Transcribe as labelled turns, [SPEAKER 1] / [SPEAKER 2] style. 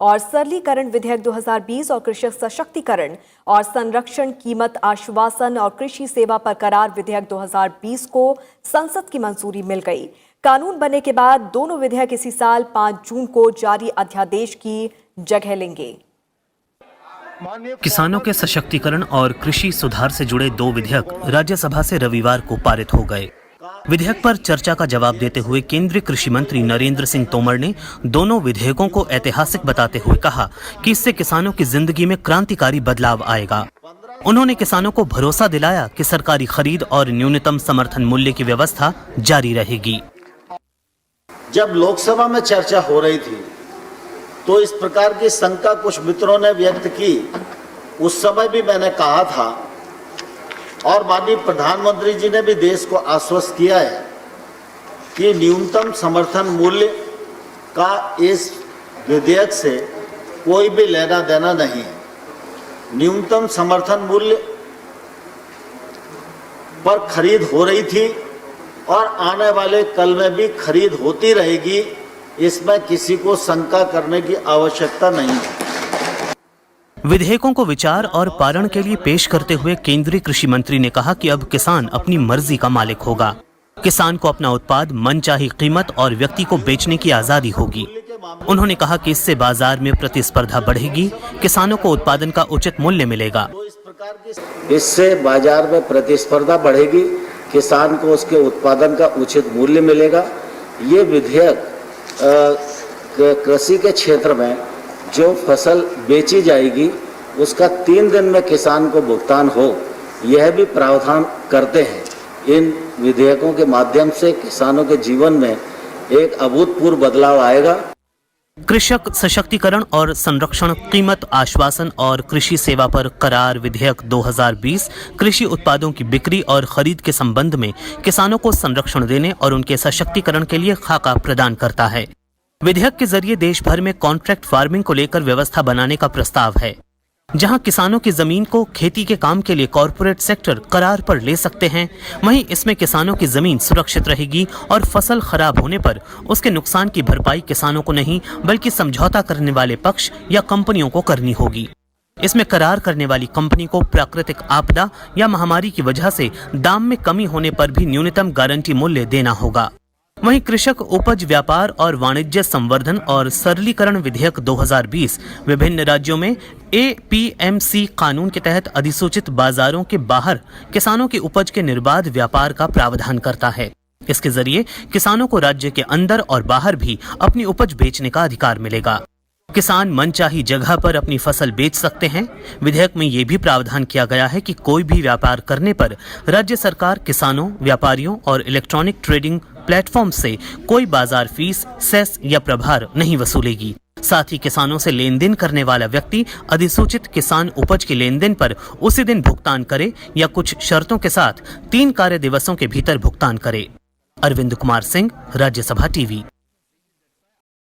[SPEAKER 1] और सरलीकरण विधेयक 2020 और कृषक सशक्तिकरण और संरक्षण कीमत आश्वासन और कृषि सेवा पर करार विधेयक 2020 को संसद की मंजूरी मिल गई। कानून बनने के बाद दोनों विधेयक इसी साल 5 जून को जारी अध्यादेश की जगह लेंगे।
[SPEAKER 2] किसानों के सशक्तिकरण और कृषि सुधार से जुड़े 2 विधेयक राज्यसभा से रविवार को पारित हो गए। विधेयक पर चर्चा का जवाब देते हुए केंद्रीय कृषि मंत्री नरेंद्र सिंह तोमर ने दोनों विधेयकों को ऐतिहासिक बताते हुए कहा कि इससे किसानों की जिंदगी में क्रांतिकारी बदलाव आएगा। उन्होंने किसानों को भरोसा दिलाया कि सरकारी खरीद और न्यूनतम समर्थन मूल्य की व्यवस्था जारी रहेगी।
[SPEAKER 3] जब लोकसभा में चर्चा हो रही थी तो इस प्रकार की शंका कुछ मित्रों ने व्यक्त की। उस समय भी मैंने कहा था और माननीय प्रधानमंत्री जी ने भी देश को आश्वस्त किया है कि न्यूनतम समर्थन मूल्य का इस विधेयक से कोई भी लेना देना नहीं है। न्यूनतम समर्थन मूल्य पर खरीद हो रही थी और आने वाले कल में भी खरीद होती रहेगी, इसमें किसी को शंका करने की आवश्यकता नहीं है।
[SPEAKER 2] विधेयकों को विचार और पारण के लिए पेश करते हुए केंद्रीय कृषि मंत्री ने कहा कि अब किसान अपनी मर्जी का मालिक होगा। किसान को अपना उत्पाद मनचाही कीमत और व्यक्ति को बेचने की आजादी होगी। उन्होंने कहा कि इससे बाजार में प्रतिस्पर्धा बढ़ेगी, किसानों को उत्पादन का उचित मूल्य मिलेगा।
[SPEAKER 3] इससे बाजार में प्रतिस्पर्धा बढ़ेगी, किसान को उसके उत्पादन का उचित मूल्य मिलेगा। ये विधेयक कृषि के क्षेत्र में जो फसल बेची जाएगी उसका 3 दिन में किसान को भुगतान हो, यह भी प्रावधान करते हैं। इन विधेयकों के माध्यम से किसानों के जीवन में एक अभूतपूर्व बदलाव आएगा।
[SPEAKER 2] कृषक सशक्तिकरण और संरक्षण कीमत आश्वासन और कृषि सेवा पर करार विधेयक 2020 कृषि उत्पादों की बिक्री और खरीद के संबंध में किसानों को संरक्षण देने और उनके सशक्तिकरण के लिए खाका प्रदान करता है। विधेयक के जरिए देश भर में कॉन्ट्रैक्ट फार्मिंग को लेकर व्यवस्था बनाने का प्रस्ताव है, जहां किसानों की जमीन को खेती के काम के लिए कॉरपोरेट सेक्टर करार पर ले सकते हैं। वहीं इसमें किसानों की जमीन सुरक्षित रहेगी और फसल खराब होने पर उसके नुकसान की भरपाई किसानों को नहीं बल्कि समझौता करने वाले पक्ष या कंपनियों को करनी होगी। इसमें करार करने वाली कंपनी को प्राकृतिक आपदा या महामारी की वजह से दाम में कमी होने पर भी न्यूनतम गारंटी मूल्य देना होगा। वहीं कृषक उपज व्यापार और वाणिज्य संवर्धन और सरलीकरण विधेयक 2020 विभिन्न राज्यों में APMC कानून के तहत अधिसूचित बाजारों के बाहर किसानों की उपज के निर्बाध व्यापार का प्रावधान करता है। इसके जरिए किसानों को राज्य के अंदर और बाहर भी अपनी उपज बेचने का अधिकार मिलेगा। किसान मनचाही जगह पर अपनी फसल बेच सकते हैं। विधेयक में ये भी प्रावधान किया गया है कि कोई भी व्यापार करने पर राज्य सरकार किसानों, व्यापारियों और इलेक्ट्रॉनिक ट्रेडिंग प्लेटफॉर्म से कोई बाजार फीस, सेस या प्रभार नहीं वसूलेगी। साथ ही किसानों से लेन देन करने वाला व्यक्ति अधिसूचित किसान उपज के लेन देन पर उसी दिन भुगतान करे या कुछ शर्तों के साथ 3 कार्य दिवसों के भीतर भुगतान करे। अरविंद कुमार सिंह, राज्यसभा टीवी।